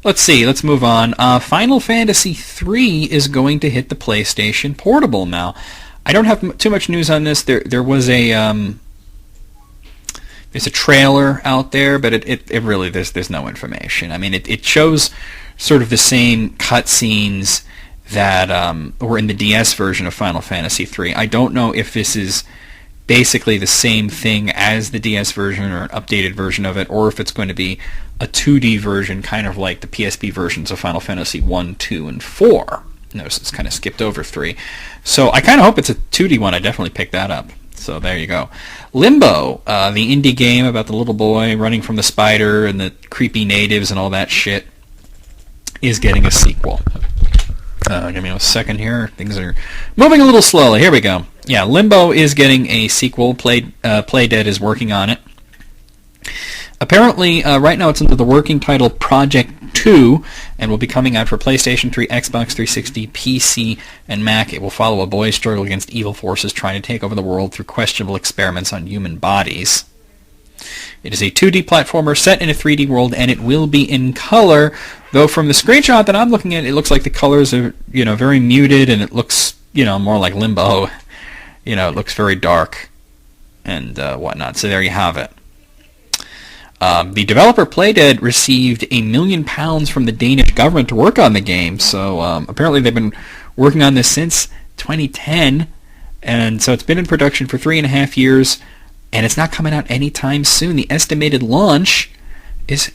Let's see. Let's move on. Final Fantasy III is going to hit the PlayStation Portable now. I don't have too much news on this. There was there's a trailer out there, but it really there's no information. I mean, it shows sort of the same cutscenes that were in the DS version of Final Fantasy III. I don't know if this is basically the same thing as the DS version or an updated version of it, or if it's going to be a 2D version, kind of like the PSP versions of Final Fantasy 1, 2, and 4. Notice it's kind of skipped over 3. So I kind of hope it's a 2D one. I definitely picked that up. So there you go. Limbo, the indie game about the little boy running from the spider and the creepy natives and all that shit, is getting a sequel. Give me a second here. Things are moving a little slowly. Here we go. Yeah, Limbo is getting a sequel. Playdead is working on it. Apparently, right now it's under the working title Project 2, and will be coming out for PlayStation 3, Xbox 360, PC, and Mac. It will follow a boy's struggle against evil forces trying to take over the world through questionable experiments on human bodies. It is a 2D platformer set in a 3D world, and it will be in color, though from the screenshot that I'm looking at, it looks like the colors are, very muted, and it looks, more like Limbo. It looks very dark and whatnot, so there you have it. The developer Playdead received £1 million from the Danish government to work on the game, so apparently they've been working on this since 2010, and so it's been in production for 3.5 years, and it's not coming out anytime soon. The estimated launch is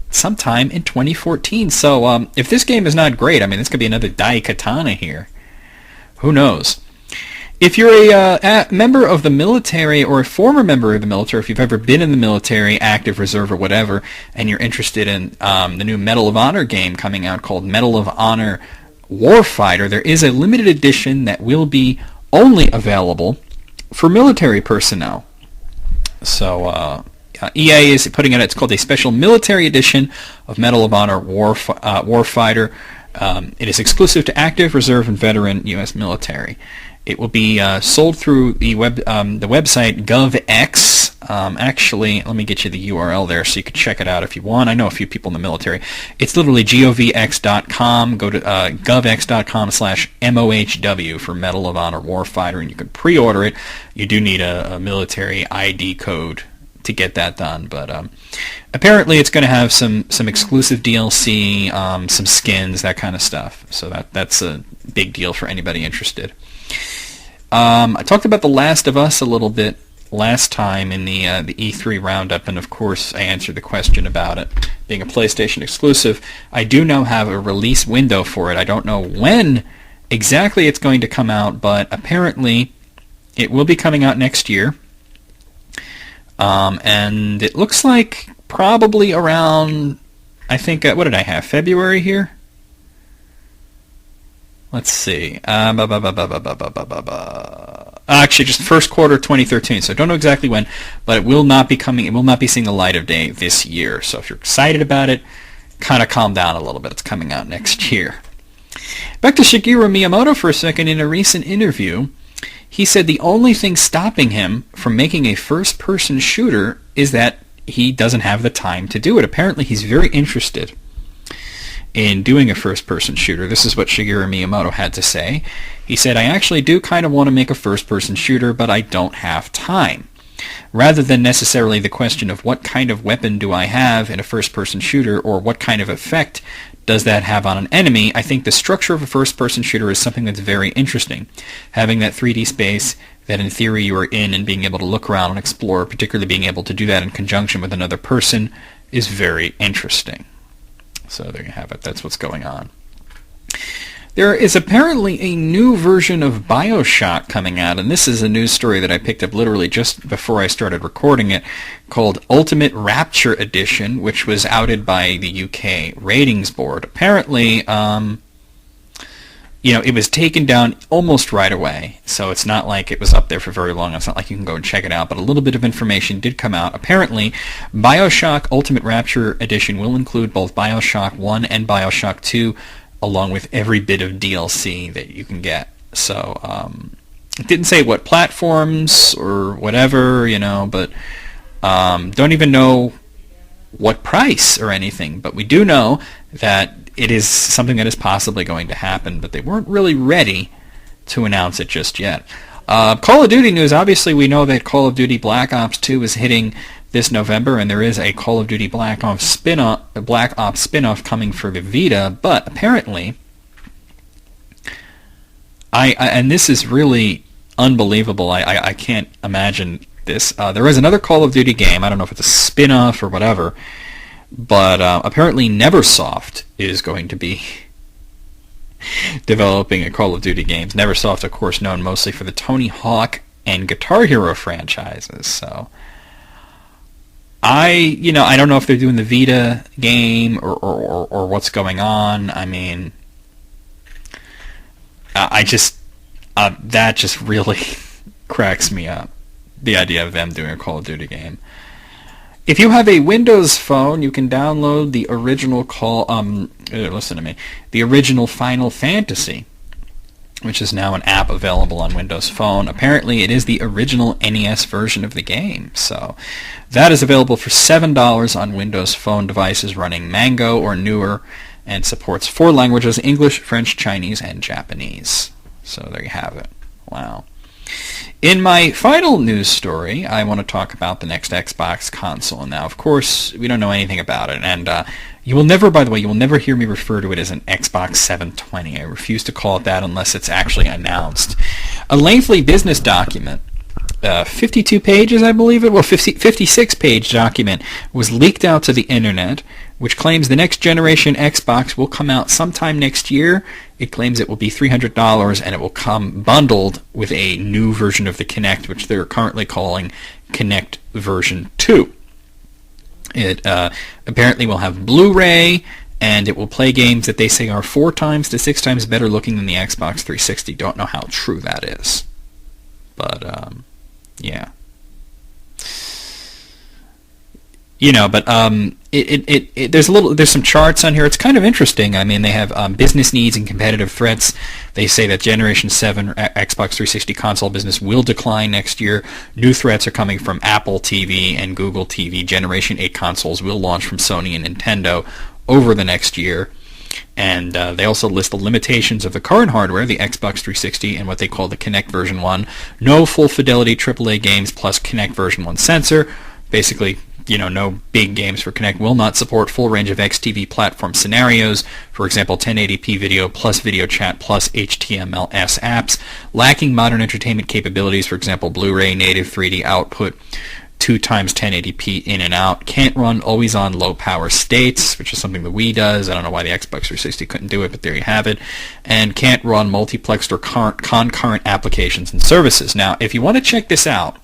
sometime in 2014. So if this game is not great, this could be another Daikatana here. Who knows? If you're a member of the military or a former member of the military, if you've ever been in the military, active reserve or whatever, and you're interested in the new Medal of Honor game coming out called Medal of Honor Warfighter, there is a limited edition that will be only available for military personnel. So EA is putting it. It's called a special military edition of Medal of Honor Warfighter. It is exclusive to active, reserve, and veteran U.S. military. It will be sold through the website GovX. Actually, let me get you the URL there so you can check it out if you want. I know a few people in the military. It's literally govx.com. Go to govx.com/MOHW for Medal of Honor Warfighter, and you can pre-order it. You do need a military ID code to get that done, but apparently it's going to have some exclusive DLC, some skins, that kind of stuff. So that's a big deal for anybody interested. I talked about The Last of Us a little bit last time in the E3 roundup, and of course I answered the question about it being a PlayStation exclusive. I do now have a release window for it. I don't know when exactly it's going to come out, but apparently it will be coming out next year. And it looks like probably around, I think, what did I have, February here? Let's see. Actually, just first quarter 2013, so I don't know exactly when, but it will not be coming, it will not be seeing the light of day this year. So if you're excited about it, kind of calm down a little bit. It's coming out next year. Back to Shigeru Miyamoto for a second. In a recent interview, he said the only thing stopping him from making a first-person shooter is that he doesn't have the time to do it. Apparently, he's very interested in doing a first-person shooter. This is what Shigeru Miyamoto had to say. He said, I actually do kind of want to make a first-person shooter, but I don't have time. Rather than necessarily the question of what kind of weapon do I have in a first-person shooter or what kind of effect does that have on an enemy, I think the structure of a first-person shooter is something that's very interesting. Having that 3D space that in theory you are in and being able to look around and explore, particularly being able to do that in conjunction with another person, is very interesting. So there you have it. That's what's going on. There is apparently a new version of BioShock coming out, and this is a news story that I picked up literally just before I started recording it, called Ultimate Rapture Edition, which was outed by the UK ratings board. Apparently, it was taken down almost right away, so it's not like it was up there for very long. It's not like you can go and check it out, but a little bit of information did come out. Apparently, BioShock Ultimate Rapture Edition will include both BioShock 1 and BioShock 2, along with every bit of DLC that you can get. So, it didn't say what platforms or whatever, but don't even know what price or anything. But we do know that it is something that is possibly going to happen, but they weren't really ready to announce it just yet. Call of Duty news. Obviously, we know that Call of Duty Black Ops 2 is hitting this November, and there is a Call of Duty Black Ops spin-off coming for the Vita, but apparently, and this is really unbelievable, I can't imagine this. There is another Call of Duty game, I don't know if it's a spin-off or whatever, but apparently Neversoft is going to be developing a Call of Duty game. Neversoft, of course, known mostly for the Tony Hawk and Guitar Hero franchises, so I don't know if they're doing the Vita game or what's going on. I mean, that just really cracks me up, the idea of them doing a Call of Duty game. If you have a Windows phone, you can download the original the original Final Fantasy, which is now an app available on Windows Phone. Apparently, it is the original NES version of the game. So that is available for $7 on Windows Phone devices running Mango or newer, and supports 4 languages: English, French, Chinese, and Japanese. So there you have it. Wow. In my final news story, I want to talk about the next Xbox console. Now, of course, we don't know anything about it, and you will never hear me refer to it as an Xbox 720. I refuse to call it that unless it's actually announced. A lengthy business document, 52 pages, I believe it, 56-page document, was leaked out to the internet, which claims the next generation Xbox will come out sometime next year. It claims it will be $300, and it will come bundled with a new version of the Kinect, which they're currently calling Kinect version 2. It apparently will have Blu-ray, and it will play games that they say are 4 times to 6 times better looking than the Xbox 360. Don't know how true that is. But, yeah. There's some charts on here. It's kind of interesting. I mean, they have business needs and competitive threats. They say that Generation 7 Xbox 360 console business will decline next year. New threats are coming from Apple TV and Google TV. Generation 8 consoles will launch from Sony and Nintendo over the next year. And they also list the limitations of the current hardware, the Xbox 360 and what they call the Kinect version 1. No full fidelity AAA games plus Kinect version 1 sensor. Basically, no big games for Kinect. Will not support full range of XTV platform scenarios. For example, 1080p video plus video chat plus HTML5 apps. Lacking modern entertainment capabilities. For example, Blu-ray native 3D output. 2 times 1080p in and out. Can't run always-on low-power states, which is something the Wii does. I don't know why the Xbox 360 couldn't do it, but there you have it. And can't run multiplexed or concurrent applications and services. Now, if you want to check this out,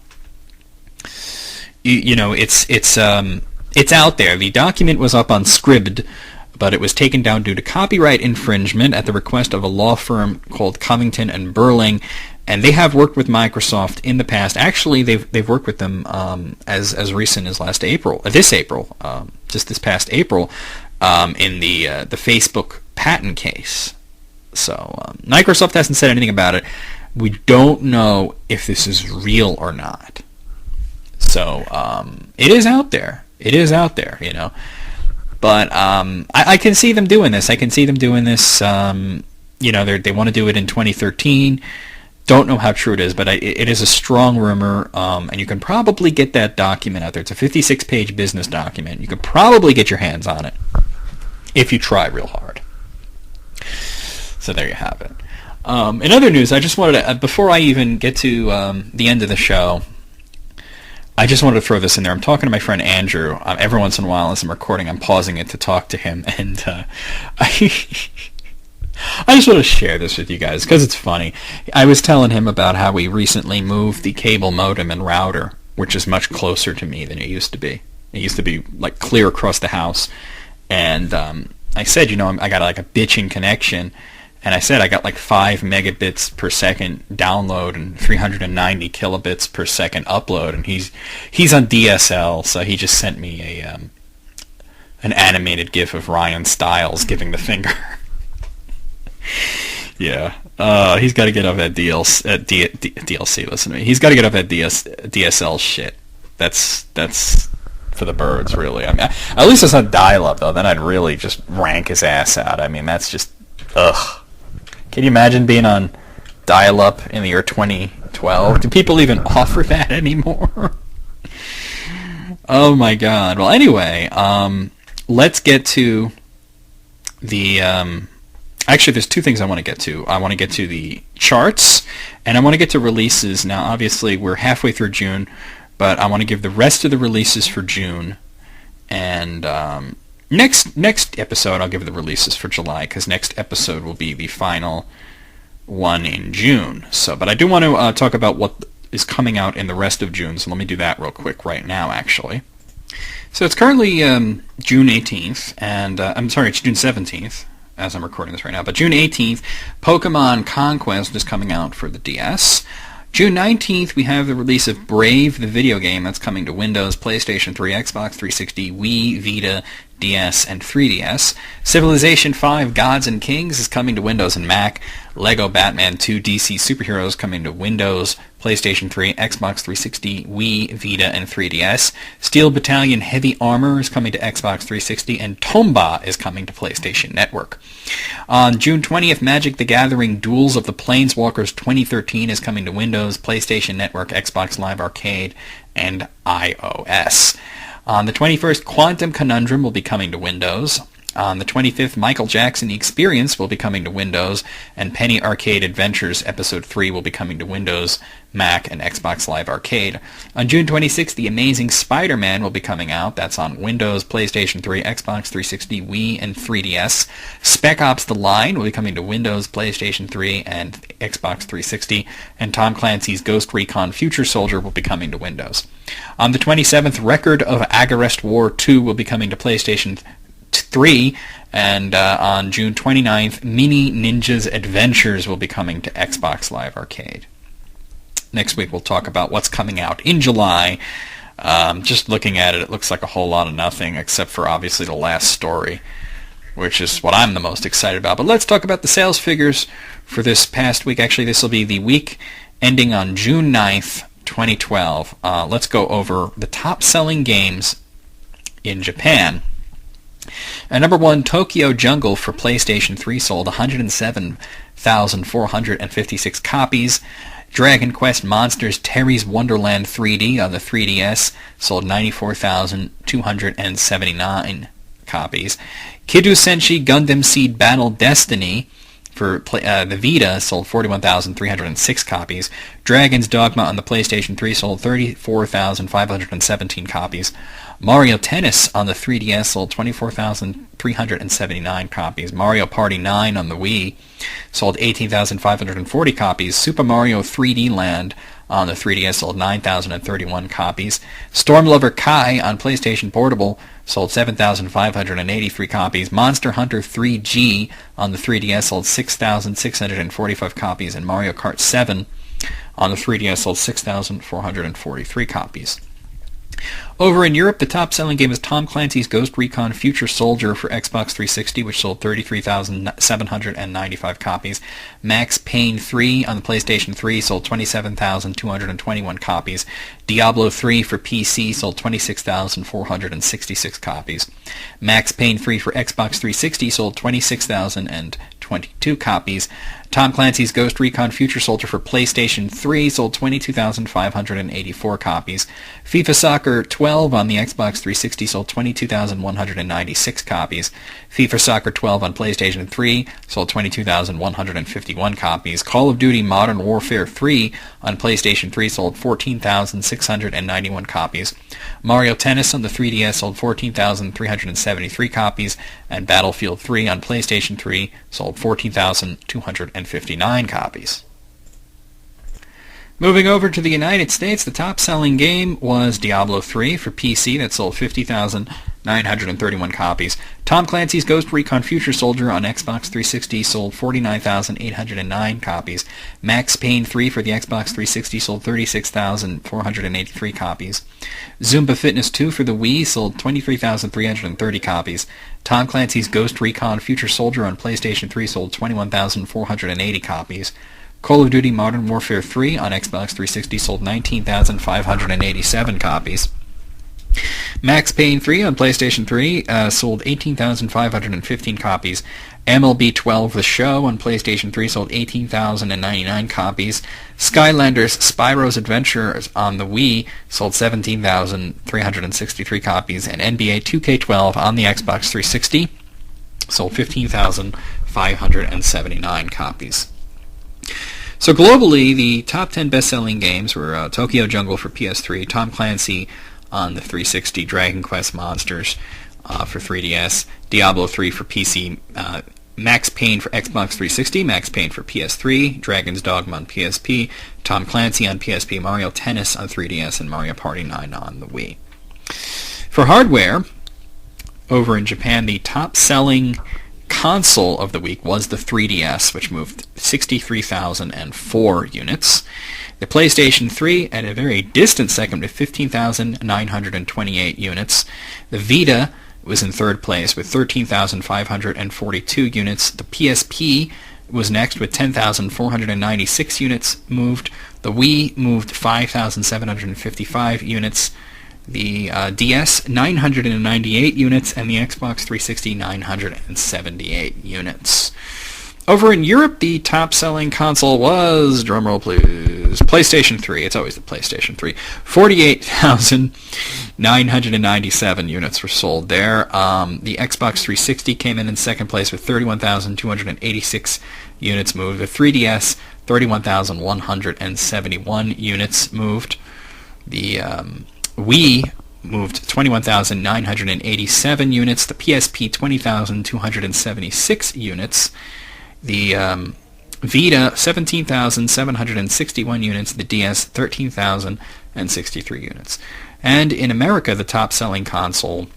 it's out there. The document was up on Scribd, but it was taken down due to copyright infringement at the request of a law firm called Covington and Burling, and they have worked with Microsoft in the past. Actually, they've worked with them as recent as just this past April, in the Facebook patent case. So Microsoft hasn't said anything about it. We don't know if this is real or not. So it is out there. But I can see them doing this. They want to do it in 2013. Don't know how true it is, but it is a strong rumor, and you can probably get that document out there. It's a 56-page business document. You can probably get your hands on it if you try real hard. So there you have it. In other news, I just wanted to, before I even get to the end of the show, I just wanted to throw this in there. I'm talking to my friend Andrew. Every once in a while, as I'm recording, I'm pausing it to talk to him, and I just want to share this with you guys because it's funny. I was telling him about how we recently moved the cable modem and router, which is much closer to me than it used to be. It used to be like clear across the house, and I said, I got like a bitching connection, and I said I got like 5 megabits per second download and 390 kilobits per second upload, and he's on DSL, so he just sent me an animated GIF of Ryan Stiles giving the finger. Yeah, he's got to get off that DLC. Listen to me. He's got to get off that DSL shit. That's for the birds, really. I mean, at least it's not dial-up though. Then I'd really just rank his ass out. I mean, that's just ugh. Can you imagine being on dial-up in the year 2012? Do people even offer that anymore? Oh my God. Well, anyway, let's get to the. Actually, there's 2 things I want to get to. I want to get to the charts, and I want to get to releases. Now, obviously, we're halfway through June, but I want to give the rest of the releases for June. And next episode, I'll give the releases for July, because next episode will be the final one in June. But I do want to talk about what is coming out in the rest of June, so let me do that real quick right now, actually. So it's currently June 18th, and it's June 17th. As I'm recording this right now, but June 18th, Pokemon Conquest is coming out for the DS. June 19th, we have the release of Brave, the video game that's coming to Windows, PlayStation 3, Xbox 360, Wii, Vita, DS, and 3DS. Civilization 5, Gods and Kings is coming to Windows and Mac. Lego Batman 2 DC Superheroes coming to Windows, PlayStation 3, Xbox 360, Wii, Vita, and 3DS. Steel Battalion Heavy Armor is coming to Xbox 360, and Tomba is coming to PlayStation Network. On June 20th, Magic the Gathering Duels of the Planeswalkers 2013 is coming to Windows, PlayStation Network, Xbox Live Arcade, and iOS. On the 21st, Quantum Conundrum will be coming to Windows. On the 25th, Michael Jackson The Experience will be coming to Windows, and Penny Arcade Adventures Episode 3 will be coming to Windows, Mac, and Xbox Live Arcade. On June 26th, The Amazing Spider-Man will be coming out. That's on Windows, PlayStation 3, Xbox 360, Wii, and 3DS. Spec Ops The Line will be coming to Windows, PlayStation 3, and Xbox 360. And Tom Clancy's Ghost Recon Future Soldier will be coming to Windows. On the 27th, Record of Agarest War 2 will be coming to PlayStation 3, and on June 29th, Mini Ninjas Adventures will be coming to Xbox Live Arcade. Next week we'll talk about what's coming out in July. Just looking at it, it looks like a whole lot of nothing, except for obviously the last story, which is what I'm the most excited about. But let's talk about the sales figures for this past week. Actually, this will be the week ending on June 9th, 2012. Let's go over the top-selling games in Japan. And number 1, Tokyo Jungle for PlayStation 3 sold 107,456 copies. Dragon Quest Monsters Terry's Wonderland 3D on the 3DS sold 94,279 copies. Kidou Senshi Gundam Seed Battle Destiny for the Vita sold 41,306 copies. Dragon's Dogma on the PlayStation 3 sold 34,517 copies. Mario Tennis on the 3DS sold 24,379 copies. Mario Party 9 on the Wii sold 18,540 copies. Super Mario 3D Land on the 3DS sold 9,031 copies. Stormlover Kai on PlayStation Portable sold 7,583 copies. Monster Hunter 3G on the 3DS sold 6,645 copies. And Mario Kart 7 on the 3DS sold 6,443 copies. Over in Europe, the top-selling game is Tom Clancy's Ghost Recon Future Soldier for Xbox 360, which sold 33,795 copies. Max Payne 3 on the PlayStation 3 sold 27,221 copies. Diablo 3 for PC sold 26,466 copies. Max Payne 3 for Xbox 360 sold 26,022 copies. Tom Clancy's Ghost Recon Future Soldier for PlayStation 3 sold 22,584 copies. FIFA Soccer 12 on the Xbox 360 sold 22,196 copies. FIFA Soccer 12 on PlayStation 3 sold 22,151 copies. Call of Duty Modern Warfare 3 on PlayStation 3 sold 14,691 copies. Mario Tennis on the 3DS sold 14,373 copies. And Battlefield 3 on PlayStation 3 sold 14,259 copies. Moving over to the United States, the top-selling game was Diablo 3 for PC that sold 50,931 copies. Tom Clancy's Ghost Recon Future Soldier on Xbox 360 sold 49,809 copies. Max Payne 3 for the Xbox 360 sold 36,483 copies. Zumba Fitness 2 for the Wii sold 23,330 copies. Tom Clancy's Ghost Recon Future Soldier on PlayStation 3 sold 21,480 copies. Call of Duty Modern Warfare 3 on Xbox 360 sold 19,587 copies. Max Payne 3 on PlayStation 3 sold 18,515 copies. MLB 12 The Show on PlayStation 3 sold 18,099 copies. Skylanders Spyro's Adventure on the Wii sold 17,363 copies. And NBA 2K12 on the Xbox 360 sold 15,579 copies. So globally, the top 10 best-selling games were Tokyo Jungle for PS3, Tom Clancy on the 360, Dragon Quest Monsters for 3DS, Diablo 3 for PC, Max Payne for Xbox 360, Max Payne for PS3, Dragon's Dogma on PSP, Tom Clancy on PSP, Mario Tennis on 3DS, and Mario Party 9 on the Wii. For hardware, over in Japan, the top-selling console of the week was the 3DS, which moved 63,004 units. The PlayStation 3 at a very distant second with 15,928 units. The Vita was in third place with 13,542 units. The PSP was next with 10,496 units moved. The Wii moved 5,755 units. The DS, 998 units, and the Xbox 360, 978 units. Over in Europe, the top-selling console was, drumroll please, PlayStation 3. It's always the PlayStation 3. 48,997 units were sold there. The Xbox 360 came in second place with 31,286 units moved. The 3DS, 31,171 units moved. The Wii moved 21,987 units. The PSP, 20,276 units. The Vita, 17,761 units. The DS, 13,063 units. And in America, the top-selling console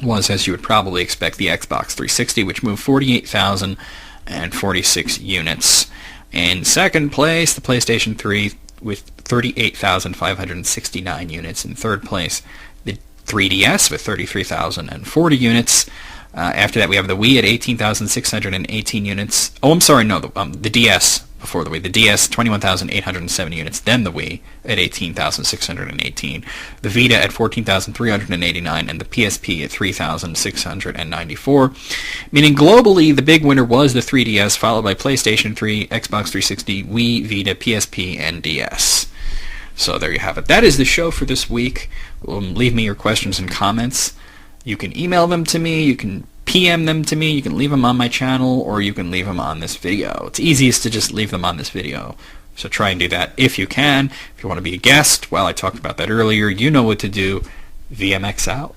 was, as you would probably expect, the Xbox 360, which moved 48,046 units. In second place, the PlayStation 3 with 38,569 units. In third place, the 3DS with 33,040 units. After that, we have the Wii at 18,618 units. Oh, I'm sorry, no, the DS before the Wii. The DS, 21,807 units. Then the Wii at 18,618. The Vita at 14,389, and the PSP at 3,694. Meaning globally, the big winner was the 3DS, followed by PlayStation 3, Xbox 360, Wii, Vita, PSP, and DS. So there you have it. That is the show for this week. Leave me your questions and comments. You can email them to me. You can PM them to me. You can leave them on my channel, or you can leave them on this video. It's easiest to just leave them on this video. So try and do that if you can. If you want to be a guest, well, I talked about that earlier. You know what to do. VMX out.